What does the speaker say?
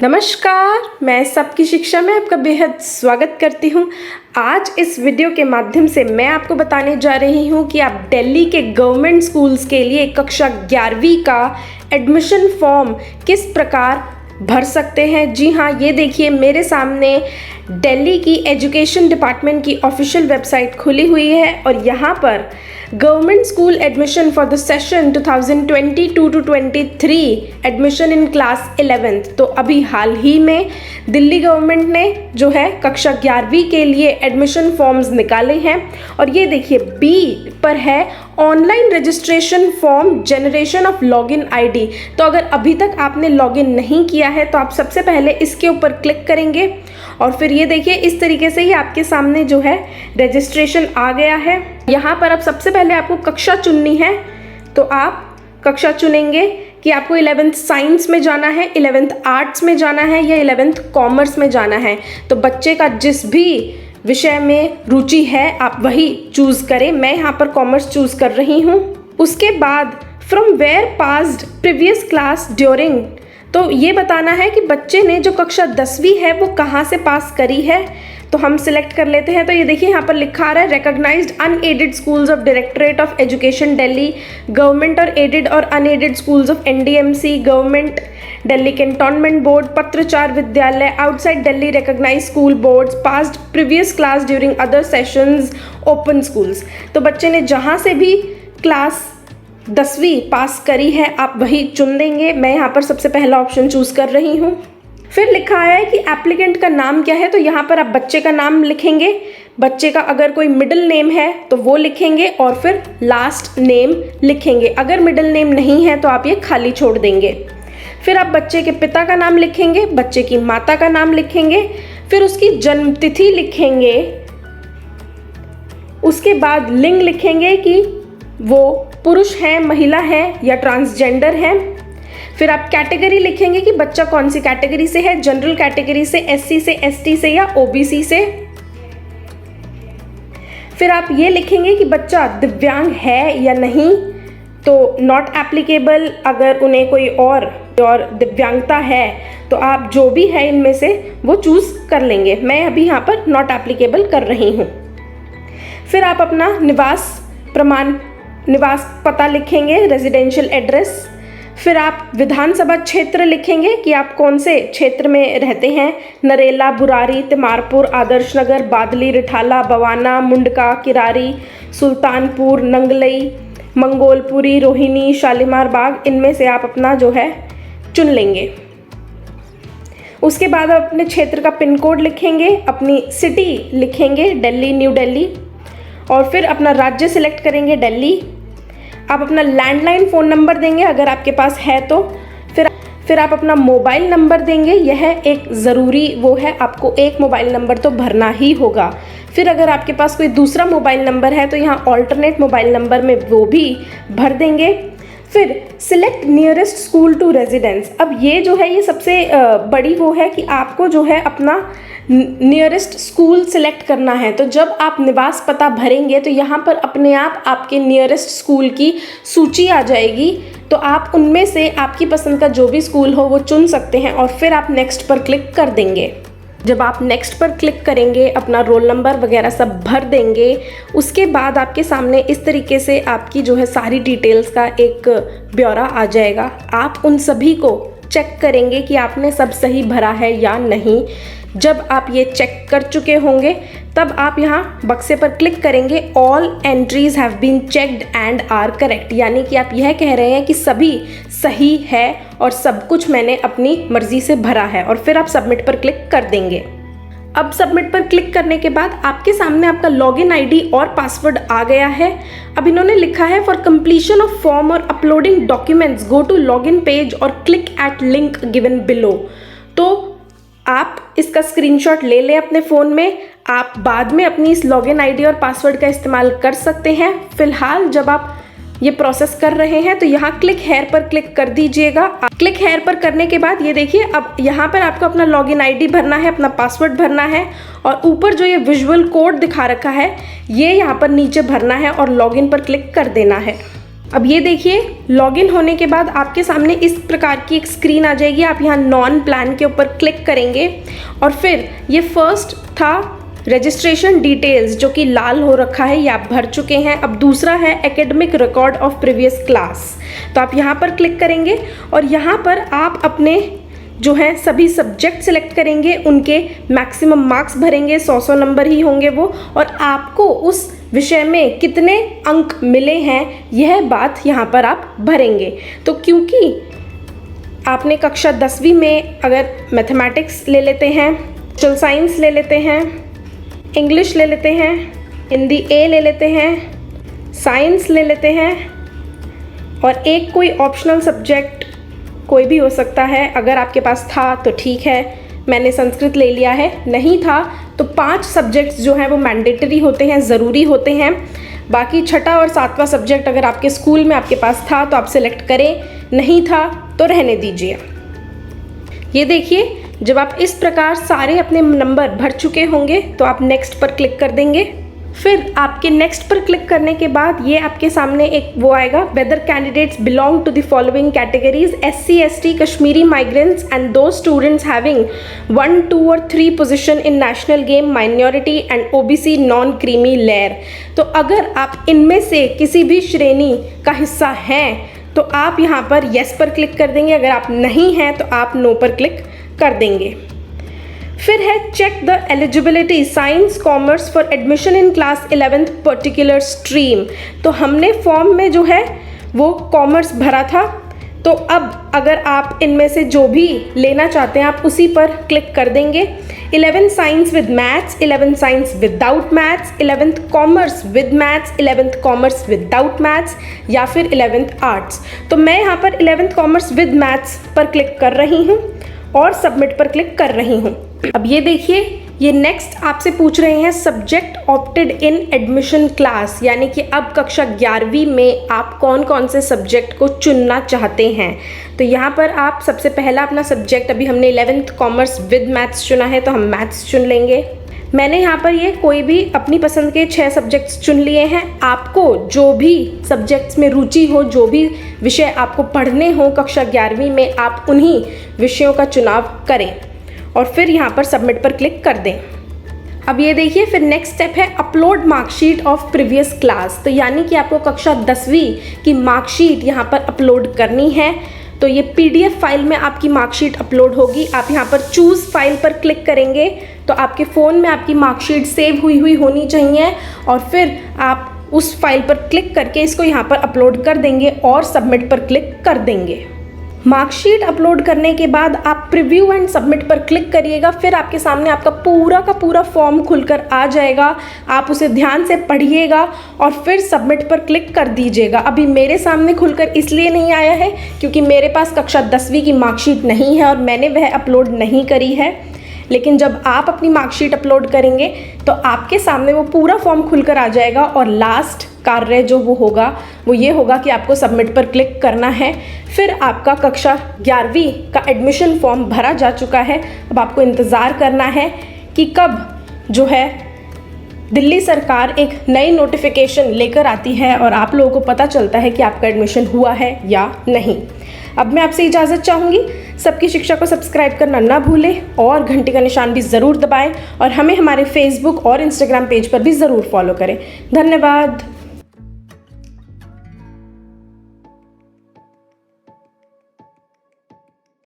नमस्कार, मैं सबकी शिक्षा में आपका बेहद स्वागत करती हूँ। आज इस वीडियो के माध्यम से मैं आपको बताने जा रही हूँ कि आप दिल्ली के गवर्नमेंट स्कूल्स के लिए कक्षा 11वीं का एडमिशन फॉर्म किस प्रकार भर सकते हैं। जी हाँ, ये देखिए मेरे सामने दिल्ली की एजुकेशन डिपार्टमेंट की ऑफिशियल वेबसाइट खुली हुई है और यहाँ पर government school admission for the session 2022-23 admission in class 11th। तो अभी हाल ही में दिल्ली गवर्नमेंट ने जो है कक्षा 11वीं के लिए एडमिशन फॉर्म्स निकाले हैं और ये देखिए बी पर है online registration form generation of log n ID. तो अगर अभी तक आपने लॉगिन नहीं किया है तो आप सबसे पहले इसके ऊपर क्लिक करेंगे और फिर ये देखिए इस तरीके से ही आपके सामने जो है रजिस्ट्रेशन आ गया है। यहाँ पर अब सबसे पहले आपको कक्षा चुननी है, तो आप कक्षा चुनेंगे कि आपको 11th साइंस में जाना है, 11th आर्ट्स में जाना है या 11th कॉमर्स में जाना है। तो बच्चे का जिस भी विषय में रुचि है आप वही चूज़ करें। मैं यहाँ पर कॉमर्स चूज़ कर रही हूँ। उसके बाद from where passed previous class during, तो ये बताना है कि बच्चे ने जो कक्षा 10वीं है वो कहाँ से पास करी है। तो हम सिलेक्ट कर लेते हैं। तो ये देखिए यहाँ पर लिखा आ रहा है recognised unaided schools of directorate of education Delhi, government और एडेड और unaided schools of NDMC, government Delhi cantonment board, पत्राचार विद्यालय, outside Delhi recognised school boards, passed previous class during other sessions, open schools. तो बच्चे ने जहाँ से भी क्लास 10वीं पास करी है आप वही चुन देंगे। मैं यहाँ पर सबसे पहला ऑप्शन चूज़ कर रही हूँ। फिर लिखा है कि एप्लीकेंट का नाम क्या है, तो यहाँ पर आप बच्चे का नाम लिखेंगे। बच्चे का अगर कोई मिडिल नेम है तो वो लिखेंगे और फिर लास्ट नेम लिखेंगे। अगर मिडिल नेम नहीं है तो आप ये खाली छोड़ देंगे। फिर आप बच्चे के पिता का नाम लिखेंगे, बच्चे की माता का नाम लिखेंगे, फिर उसकी जन्म तिथि लिखेंगे। उसके बाद लिंग लिखेंगे कि वो पुरुष है, महिला है या ट्रांसजेंडर है। फिर आप कैटेगरी लिखेंगे कि बच्चा कौन सी कैटेगरी से है, जनरल कैटेगरी से, एससी से, एसटी से या ओबीसी से। फिर आप ये लिखेंगे कि बच्चा दिव्यांग है या नहीं, तो नॉट एप्लीकेबल। अगर उन्हें कोई और दिव्यांगता है तो आप जो भी है इनमें से वो चूज़ कर लेंगे। मैं अभी यहाँ पर नॉट एप्लीकेबल कर रही हूँ। फिर आप अपना निवास पता लिखेंगे, रेजिडेंशियल एड्रेस। फिर आप विधानसभा क्षेत्र लिखेंगे कि आप कौन से क्षेत्र में रहते हैं, नरेला, बुरारी, तिमारपुर, आदर्श नगर, बादली, रिठाला, बवाना, मुंडका, किरारी, सुल्तानपुर, नंगलई, मंगोलपुरी, रोहिणी, शालीमार बाग, इनमें से आप अपना जो है चुन लेंगे। उसके बाद आप अपने क्षेत्र का पिन कोड लिखेंगे, अपनी सिटी लिखेंगे दिल्ली, न्यू दिल्ली, और फिर अपना राज्य सिलेक्ट करेंगे दिल्ली। आप अपना लैंडलाइन फ़ोन नंबर देंगे अगर आपके पास है तो। फिर आप अपना मोबाइल नंबर देंगे, यह एक ज़रूरी वो है, आपको एक मोबाइल नंबर तो भरना ही होगा। फिर अगर आपके पास कोई दूसरा मोबाइल नंबर है तो यहाँ ऑल्टरनेट मोबाइल नंबर में वो भी भर देंगे। फिर select nearest school to residence. अब ये जो है ये सबसे बड़ी वो है कि आपको जो है अपना नियरेस्ट स्कूल सिलेक्ट करना है। तो जब आप निवास पता भरेंगे तो यहाँ पर अपने आप आपके नियरेस्ट स्कूल की सूची आ जाएगी। तो आप उनमें से आपकी पसंद का जो भी स्कूल हो वो चुन सकते हैं और फिर आप नेक्स्ट पर क्लिक कर देंगे। जब आप नेक्स्ट पर क्लिक करेंगे, अपना रोल नंबर वगैरह सब भर देंगे, उसके बाद आपके सामने इस तरीके से आपकी जो है सारी डिटेल्स का एक ब्यौरा आ जाएगा। आप उन सभी को चेक करेंगे कि आपने सब सही भरा है या नहीं। जब आप ये चेक कर चुके होंगे तब आप यहाँ बक्से पर क्लिक करेंगे, all entries have been checked and are correct, यानी कि आप यह कह रहे हैं कि सभी सही है और सब कुछ मैंने अपनी मर्जी से भरा है, और फिर आप सबमिट पर क्लिक कर देंगे। अब सबमिट पर क्लिक करने के बाद आपके सामने आपका लॉगिन आईडी और पासवर्ड आ गया है। अब इन्होंने लिखा है फॉर कंप्लीशन ऑफ फॉर्म और uploading documents go to login page और click at link given below. तो आप इसका स्क्रीनशॉट ले लें अपने फ़ोन में। आप बाद में अपनी इस लॉगिन आईडी और पासवर्ड का इस्तेमाल कर सकते हैं। फिलहाल जब आप ये प्रोसेस कर रहे हैं तो यहाँ क्लिक हेयर पर क्लिक कर दीजिएगा। क्लिक हेयर पर करने के बाद ये देखिए अब यहाँ पर आपको अपना लॉगिन आईडी भरना है, अपना पासवर्ड भरना है और ऊपर जो ये विजुअल कोड दिखा रखा है ये यहाँ पर नीचे भरना है और लॉगिन पर क्लिक कर देना है। अब ये देखिए, लॉगिन होने के बाद आपके सामने इस प्रकार की एक स्क्रीन आ जाएगी। आप यहाँ नॉन प्लान के ऊपर क्लिक करेंगे और फिर ये फर्स्ट था रजिस्ट्रेशन डिटेल्स जो कि लाल हो रखा है, ये आप भर चुके हैं। अब दूसरा है academic record of previous class, तो आप यहाँ पर क्लिक करेंगे और यहाँ पर आप अपने जो है सभी सब्जेक्ट सिलेक्ट करेंगे, उनके मैक्सिमम मार्क्स भरेंगे, 100 नंबर ही होंगे वो, और आपको उस विषय में कितने अंक मिले हैं यह बात यहाँ पर आप भरेंगे। तो क्योंकि आपने कक्षा 10वीं में अगर मैथमेटिक्स ले लेते हैं, सोशल साइंस ले लेते हैं, इंग्लिश ले लेते हैं, हिंदी ए ले लेते हैं, साइंस ले लेते हैं और एक कोई ऑप्शनल सब्जेक्ट कोई भी हो सकता है, अगर आपके पास था तो ठीक है, मैंने संस्कृत ले लिया है, नहीं था तो 5 सब्जेक्ट्स जो हैं वो मैंडेटरी होते हैं, ज़रूरी होते हैं। बाकी छठा और 7वां सब्जेक्ट अगर आपके स्कूल में आपके पास था तो आप सिलेक्ट करें, नहीं था तो रहने दीजिए। ये देखिए, जब आप इस प्रकार सारे अपने नंबर भर चुके होंगे तो आप नेक्स्ट पर क्लिक कर देंगे। फिर आपके नेक्स्ट पर क्लिक करने के बाद ये आपके सामने एक वो आएगा, whether candidates belong to the following categories SC ST Kashmiri migrants and दो स्टूडेंट्स हैविंग 1, 2 और 3 position in national game minority and OBC non creamy layer. तो अगर आप इनमें से किसी भी श्रेणी का हिस्सा हैं तो आप यहाँ पर येस पर क्लिक कर देंगे, अगर आप नहीं हैं तो आप नो पर क्लिक कर देंगे। फिर है check the eligibility science commerce for admission in class 11th particular stream. तो हमने फॉर्म में जो है वो कॉमर्स भरा था, तो अब अगर आप इनमें से जो भी लेना चाहते हैं आप उसी पर क्लिक कर देंगे। 11th science with maths, 11th science without maths, 11th commerce with maths, 11th commerce without maths या फिर 11th आर्ट्स। तो मैं यहाँ पर 11th कॉमर्स विद मैथ्स पर क्लिक कर रही हूँ और सबमिट पर क्लिक कर रही हूँ। अब ये देखिए, ये नेक्स्ट आपसे पूछ रहे हैं सब्जेक्ट ऑप्टेड इन एडमिशन क्लास, यानी कि अब कक्षा 11वीं में आप कौन कौन से सब्जेक्ट को चुनना चाहते हैं। तो यहाँ पर आप सबसे पहला अपना सब्जेक्ट, अभी हमने 11th कॉमर्स विद मैथ्स चुना है तो हम मैथ्स चुन लेंगे। मैंने यहाँ पर ये कोई भी अपनी पसंद के 6 सब्जेक्ट्स चुन लिए हैं। आपको जो भी सब्जेक्ट्स में रुचि हो, जो भी विषय आपको पढ़ने हो कक्षा 11वीं में, आप उन्हीं विषयों का चुनाव करें और फिर यहाँ पर सबमिट पर क्लिक कर दें। अब ये देखिए, फिर नेक्स्ट स्टेप है upload marksheet of previous class. तो यानी कि आपको कक्षा 10वीं की मार्कशीट यहाँ पर अपलोड करनी है। तो ये PDF फाइल में आपकी मार्कशीट अपलोड होगी। आप यहाँ पर चूज़ फाइल पर क्लिक करेंगे तो आपके फ़ोन में आपकी मार्कशीट सेव हुई होनी चाहिए और फिर आप उस फाइल पर क्लिक करके इसको यहाँ पर अपलोड कर देंगे और सबमिट पर क्लिक कर देंगे। मार्कशीट अपलोड करने के बाद आप प्रीव्यू एंड सबमिट पर क्लिक करिएगा। फिर आपके सामने आपका पूरा का पूरा फॉर्म खुलकर आ जाएगा। आप उसे ध्यान से पढ़िएगा और फिर सबमिट पर क्लिक कर दीजिएगा। अभी मेरे सामने खुलकर इसलिए नहीं आया है क्योंकि मेरे पास कक्षा 10वीं की मार्कशीट नहीं है और मैंने वह अपलोड नहीं करी है। लेकिन जब आप अपनी मार्कशीट अपलोड करेंगे तो आपके सामने वो पूरा फॉर्म खुलकर आ जाएगा और लास्ट कार्य जो वो होगा वो ये होगा कि आपको सबमिट पर क्लिक करना है। फिर आपका कक्षा 11वीं का एडमिशन फॉर्म भरा जा चुका है। अब आपको इंतज़ार करना है कि कब जो है दिल्ली सरकार एक नई नोटिफिकेशन लेकर आती है और आप लोगों को पता चलता है कि आपका एडमिशन हुआ है या नहीं। अब मैं आपसे इजाज़त चाहूँगी। सबकी शिक्षा को सब्सक्राइब करना ना भूलें और घंटी का निशान भी ज़रूर दबाएं और हमें हमारे फेसबुक और इंस्टाग्राम पेज पर भी ज़रूर फॉलो करें। धन्यवाद।